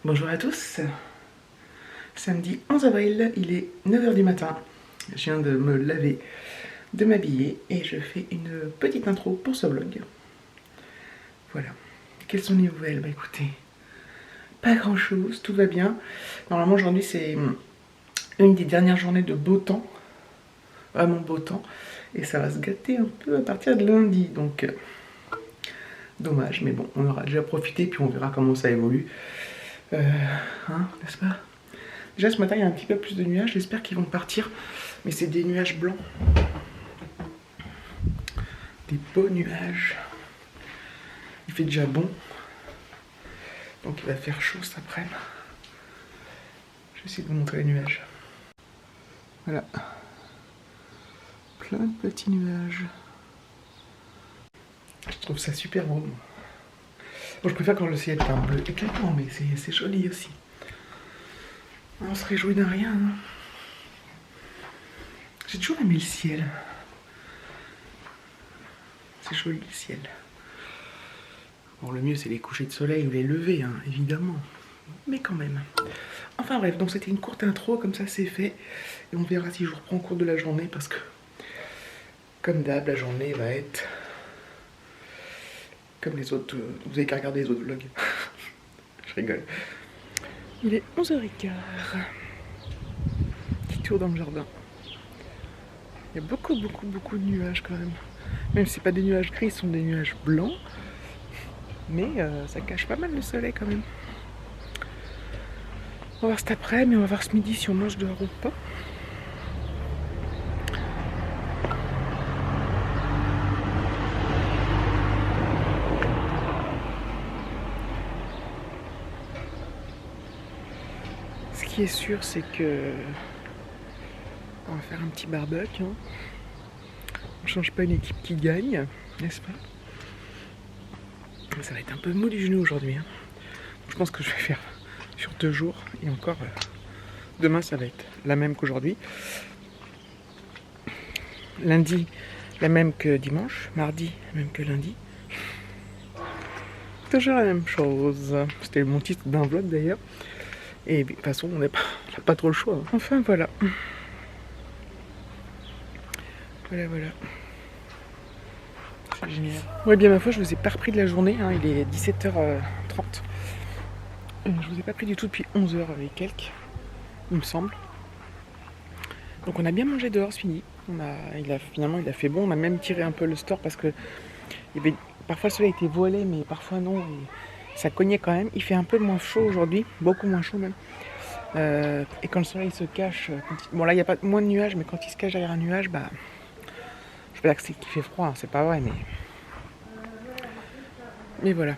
Bonjour à tous, samedi 11 avril, il est 9 h du matin, je viens de me laver, de m'habiller et je fais une petite intro pour ce vlog. Voilà, quelles sont les nouvelles? Bah écoutez, pas grand chose, tout va bien. Normalement aujourd'hui c'est une des dernières journées de beau temps, vraiment beau temps, et ça va se gâter un peu à partir de lundi, donc dommage, mais bon, on aura déjà profité puis on verra comment ça évolue. N'est-ce pas? Déjà ce matin il y a un petit peu plus de nuages, j'espère qu'ils vont partir, mais c'est des nuages blancs. Des beaux nuages. Il fait déjà bon, donc il va faire chaud cet après-midi. Je vais essayer de vous montrer les nuages. Voilà. Plein de petits nuages. Je trouve ça super beau. Bon, je préfère quand le ciel est un bleu éclatant, mais c'est joli aussi. On se réjouit d'un rien. Hein. J'ai toujours aimé le ciel. C'est joli le ciel. Bon, le mieux c'est les couchers de soleil ou les levées, hein, évidemment. Mais quand même. Enfin bref, donc c'était une courte intro, comme ça c'est fait. Et on verra si je reprends au cours de la journée, parce que, comme d'hab, la journée va être comme les autres. Vous avez qu'à regarder les autres vlogs. Je rigole. Il est 11h15. Petit tour dans le jardin. Il y a beaucoup de nuages quand même. Même si c'est pas des nuages gris, ce sont des nuages blancs. Mais ça cache pas mal le soleil quand même. On va voir cet après-midi, mais on va voir ce midi si on mange dehors ou pas. Ce qui est sûr, c'est que on va faire un petit barbecue. Hein. On change pas une équipe qui gagne, n'est-ce pas? Ça va être un peu mou du genou aujourd'hui. Hein. Je pense que je vais faire sur 2 jours. Et encore, demain ça va être la même qu'aujourd'hui. Lundi, la même que dimanche. Mardi, la même que lundi. Toujours la même chose. C'était mon titre d'un vlog d'ailleurs. Et de toute façon, on n'a pas trop le choix. Hein. Enfin voilà. Voilà. C'est génial. Ouais, bien ma foi, je vous ai pas repris de la journée. Hein. Il est 17h30. Je vous ai pas pris du tout depuis 11h et quelques, il me semble. Donc on a bien mangé dehors ce midi. Finalement il a fait bon. On a même tiré un peu le store parce que parfois le soleil était voilé, mais parfois non. Et ça cognait quand même. Il fait un peu moins chaud aujourd'hui, beaucoup moins chaud même. Et quand le soleil se cache, bon là il n'y a pas moins de nuages, mais quand il se cache derrière un nuage, bah je peux dire que c'est qu'il fait froid, hein, c'est pas vrai, mais voilà.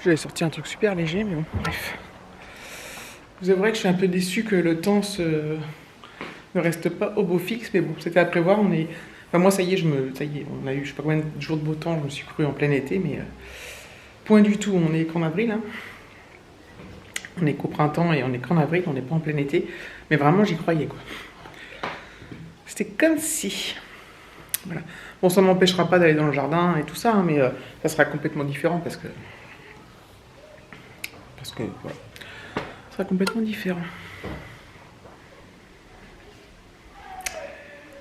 J'avais sorti un truc super léger, mais bon, bref. Vous avouerez que je suis un peu déçu que le temps ne reste pas au beau fixe, mais bon, c'était à prévoir. Enfin, moi, ça y est, on a eu je sais pas combien de jours de beau temps, je me suis cru en plein été, mais point du tout, on est qu'en avril. Hein. On est qu'au printemps et on est qu'en avril, on n'est pas en plein été. Mais vraiment, j'y croyais, quoi. C'était comme si... Voilà. Bon, ça ne m'empêchera pas d'aller dans le jardin et tout ça, hein, mais ça sera complètement différent parce que voilà. Ça sera complètement différent.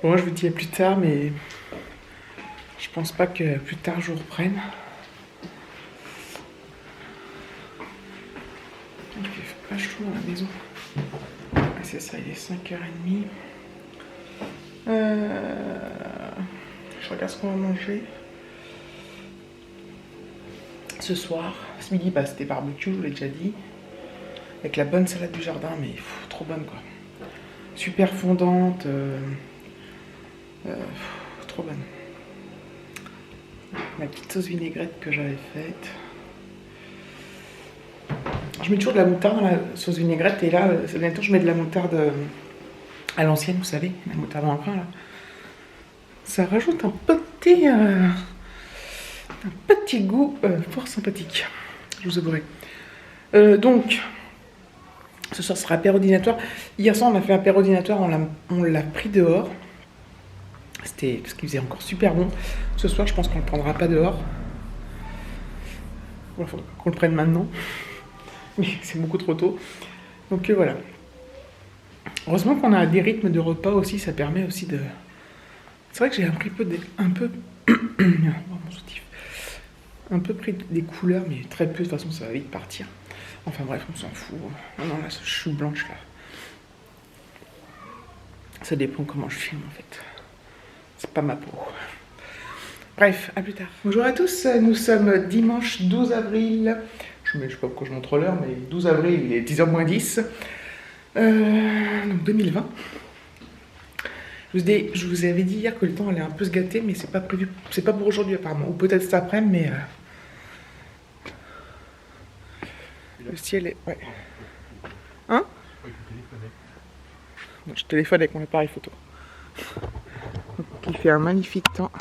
Bon, moi je vous dis à plus tard, mais je pense pas que plus tard je reprenne. Il fait pas chaud dans la maison. Ah, c'est ça, il est 5h30. Je regarde ce qu'on va manger. Ce soir, ce midi, bah, c'était barbecue, je vous l'ai déjà dit. Avec la bonne salade du jardin, mais trop bonne quoi. Super fondante. Trop bonne. La petite sauce vinaigrette que j'avais faite. Je mets toujours de la moutarde dans la sauce vinaigrette et là, ces derniers temps, je mets de la moutarde à l'ancienne, vous savez, la moutarde en grain là. Ça rajoute un petit goût fort sympathique, je vous avouerai. Donc, ce soir sera apéro dînatoire. Hier soir, on a fait un apéro dînatoire, on l'a pris dehors. C'était parce qu'il faisait encore super bon. Ce soir, je pense qu'on ne le prendra pas dehors. Il faut qu'on le prenne maintenant. c'est beaucoup trop tôt. Donc voilà. Heureusement qu'on a des rythmes de repas aussi, ça permet aussi de... C'est vrai que j'ai un peu un peu pris des couleurs, mais très peu, de toute façon ça va vite partir. Enfin bref, on s'en fout. Non, là, ce chou blanche là. Ça dépend comment je filme en fait. C'est pas ma peau. Bref, à plus tard. Bonjour à tous, nous sommes dimanche 12 avril. Je sais pas pourquoi je montre l'heure, mais 12 avril, il est 10h moins 10. Donc 2020. Je vous avais dit hier que le temps allait un peu se gâter, mais c'est pas prévu. C'est pas pour aujourd'hui apparemment. Ou peut-être cet après-midi, mais... Le ciel est... Ouais. Hein? Je téléphone avec mon appareil photo. Il fait un magnifique temps.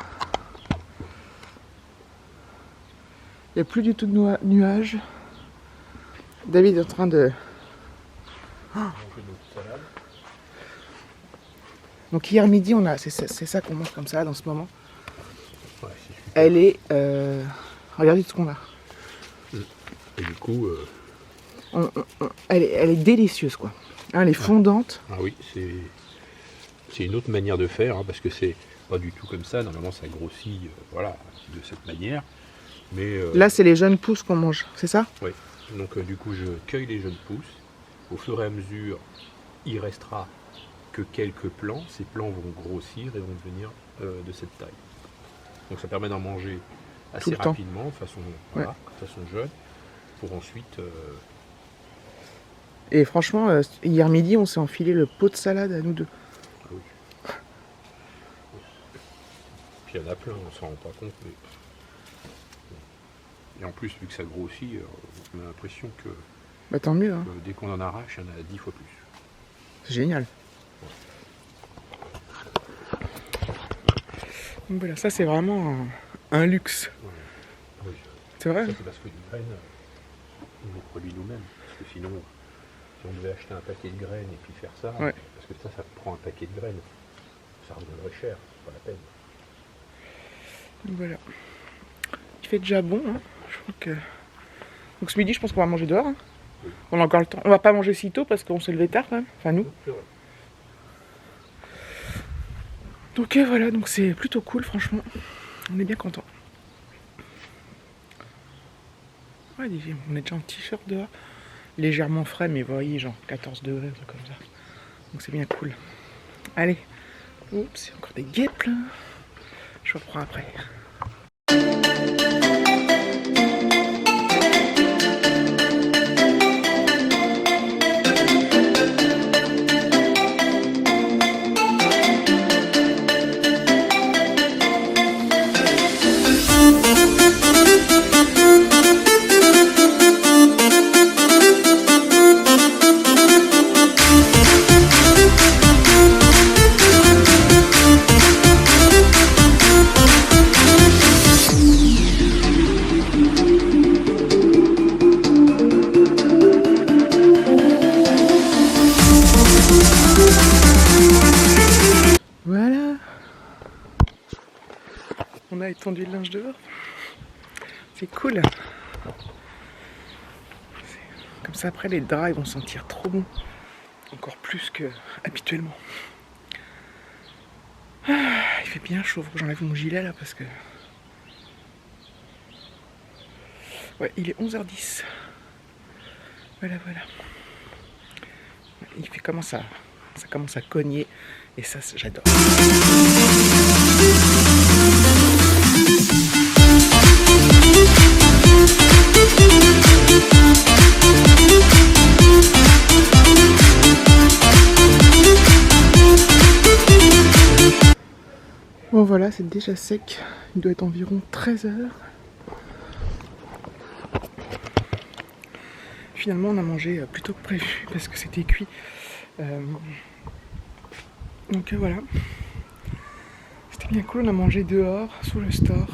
Il n'y a plus du tout de nuages. David est en train de... Donc hier midi, c'est ça qu'on mange comme ça dans ce moment. Ouais, elle est... Regardez ce qu'on a. Et du coup... Elle est délicieuse quoi. Hein, elle est fondante. Ah oui, c'est une autre manière de faire, hein, parce que c'est pas du tout comme ça. Normalement ça grossit voilà, de cette manière. Mais, là c'est les jeunes pousses qu'on mange, c'est ça? Oui, donc du coup je cueille les jeunes pousses. Au fur et à mesure, il restera que quelques plants. Ces plants vont grossir et vont devenir de cette taille. Donc ça permet d'en manger assez rapidement, de façon, voilà, de façon jeune, pour ensuite... Et franchement, hier midi, on s'est enfilé le pot de salade à nous deux. Ah oui. Puis il y en a plein, on s'en rend pas compte. Mais... Et en plus, vu que ça grossit, on a l'impression que, bah, tant mieux, hein. Dès qu'on en arrache, il y en a 10 fois plus. C'est génial. Donc voilà, ça c'est vraiment un luxe. Ouais. Oui. C'est vrai? Ça, c'est parce que les graines, on les produit nous-mêmes. Parce que sinon... Si on devait acheter un paquet de graines et puis faire ça, ouais. Parce que ça prend un paquet de graines, ça reviendrait cher, c'est pas la peine. Donc voilà. Il fait déjà bon, hein. Je crois que... Donc ce midi, je pense qu'on va manger dehors. Hein. Oui. On a encore le temps. On va pas manger si tôt parce qu'on s'est levé tard quand même. Enfin nous. Donc voilà, donc c'est plutôt cool franchement. On est bien content. Ouais, on est déjà en t-shirt dehors. Légèrement frais, mais vous voyez, genre 14 degrés, un truc comme ça. Donc c'est bien cool. Allez. Oups, il y a encore des guêpes là. Je reprends après. Voilà. On a étendu le linge dehors. C'est cool. Comme ça après les draps ils vont sentir trop bon. Encore plus que habituellement. Ah, il fait bien chaud, faut que j'enlève mon gilet là parce que... Ouais, il est 11h10. Voilà. Il fait comment ça commence à cogner. Et ça, j'adore. Bon voilà, c'est déjà sec. Il doit être environ 13h. Finalement, on a mangé plus tôt que prévu parce que c'était cuit. Donc voilà. C'était bien cool, on a mangé dehors, sous le store.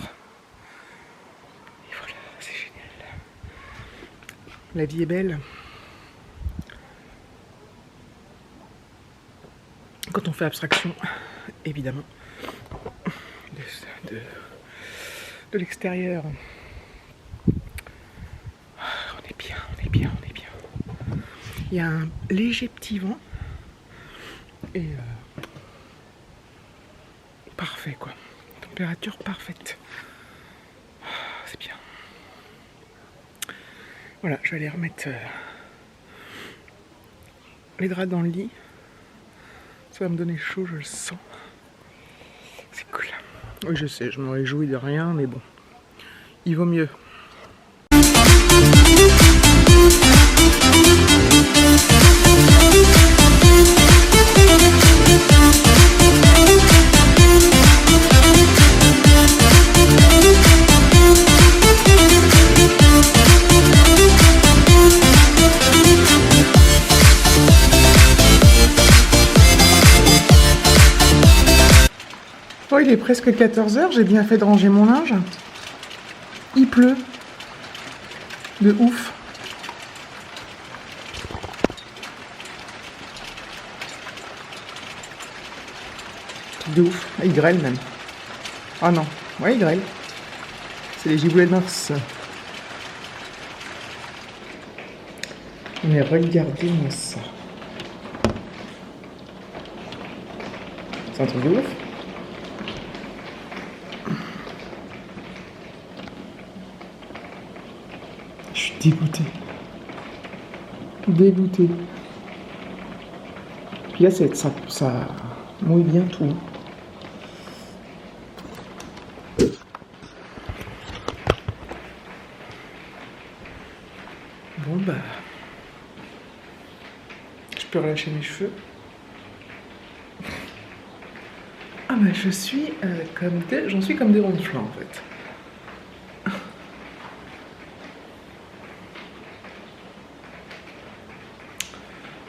Et voilà, c'est génial. La vie est belle. Quand on fait abstraction, évidemment, de l'extérieur. On est bien. Il y a un léger petit vent. Et parfait quoi. Température parfaite. C'est bien. Voilà, je vais aller remettre les draps dans le lit. Ça va me donner chaud, je le sens. C'est cool. Oui, je sais, je me réjouis de rien, mais bon, il vaut mieux. Oh, il est presque 14 h, j'ai bien fait de ranger mon linge. Il pleut. De ouf. De ouf. Il grêle même. Ah non. Ouais, il grêle. C'est les giboulées de mars. Mais regardez-moi ça. C'est un truc de ouf. Je suis dégoûté. Dégoûté. Puis là, ça mouille bien tout. Bon bah... Je peux relâcher mes cheveux. Ah bah j'en suis comme des ronflants en fait.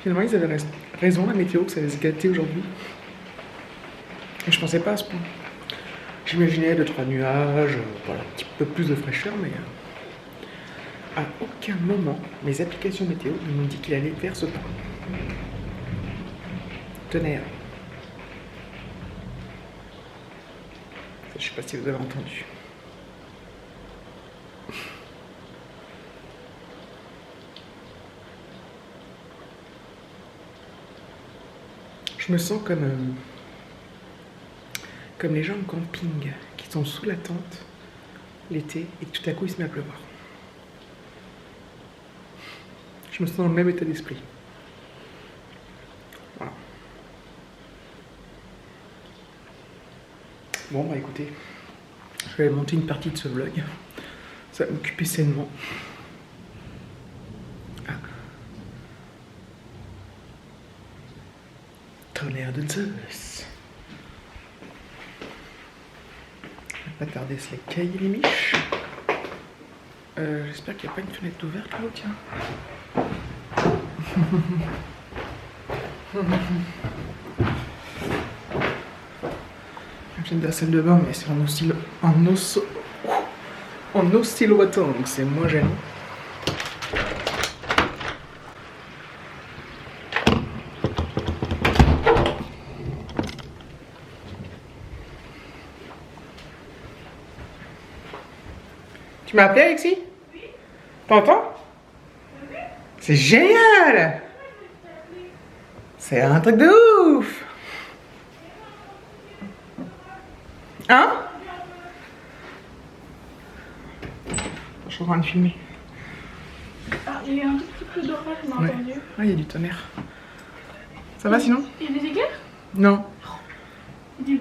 Finalement, ils avaient raison, la météo, que ça allait se gâter aujourd'hui. Et je pensais pas à ce point. J'imaginais 2-3 nuages, voilà, un petit peu plus de fraîcheur, mais à aucun moment, mes applications météo ne m'ont dit qu'il allait faire ce temps. Tonnerre. Je sais pas si vous avez entendu. Je me sens comme les gens en camping qui sont sous la tente l'été et que tout à coup il se met à pleuvoir. Je me sens dans le même état d'esprit. Voilà. Bon bah écoutez, je vais monter une partie de ce vlog. Ça va m'occuper sainement. Tonnerre de Zeus. Pas tarder à se les cailler les miches. J'espère qu'il n'y a pas une fenêtre ouverte là-haut, tiens. J'aime de la salle de bain, mais c'est en oscillotant, donc c'est moins gênant. Tu m'as appelé, Alexis? Oui. T'entends? Oui. C'est génial! C'est un truc de ouf! Hein? Je suis en train de filmer. Ah, il y a eu un tout petit peu d'orage, on a entendu. Ouais, il y a du tonnerre. Ça va sinon? Il y a des éclairs? Non. Nul.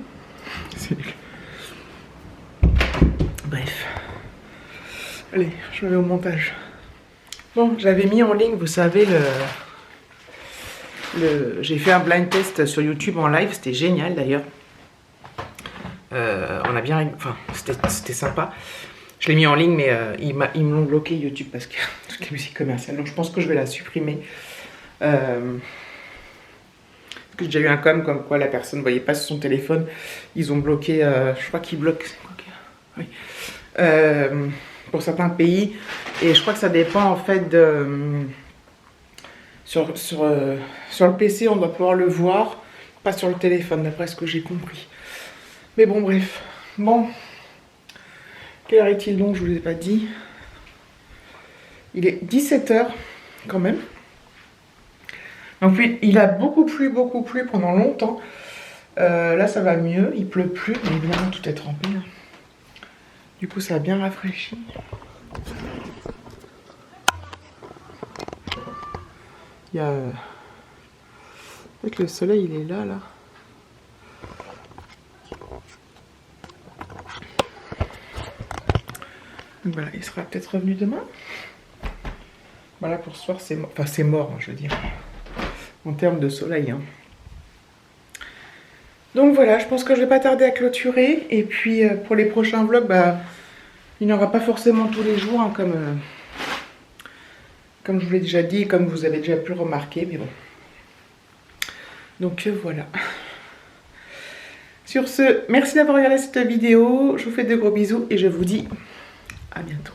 C'est nul. Bref. Allez, je vais au montage. Bon, j'avais mis en ligne, vous savez, j'ai fait un blind test sur YouTube en live, c'était génial d'ailleurs. On a bien... Enfin, c'était sympa. Je l'ai mis en ligne, mais ils me l'ont bloqué YouTube parce que toute la musique commerciale. Donc je pense que je vais la supprimer. Parce que j'ai déjà eu un comme quoi la personne ne voyait pas sur son téléphone. Ils ont bloqué... je crois qu'ils bloquent... Oui. Pour certains pays. Et je crois que ça dépend en fait de... Sur le PC, on doit pouvoir le voir. Pas sur le téléphone, d'après ce que j'ai compris. Mais bon, bref. Bon. Quelle heure est-il donc? Je vous l'ai pas dit. Il est 17 h quand même. Donc oui, il a beaucoup plu pendant longtemps. Là ça va mieux, il pleut plus, mais évidemment tout est trempé. Du coup ça a bien rafraîchi. Il y a... En fait le soleil il est là. Donc voilà, il sera peut-être revenu demain. Voilà, pour ce soir c'est mort. Enfin c'est mort, je veux dire. En termes de soleil. Hein. Donc voilà, je pense que je vais pas tarder à clôturer. Et puis pour les prochains vlogs, bah, il n'y aura pas forcément tous les jours, hein, comme je vous l'ai déjà dit et comme vous avez déjà pu le remarquer. Mais bon. Donc voilà. Sur ce, merci d'avoir regardé cette vidéo. Je vous fais de gros bisous et je vous dis à bientôt.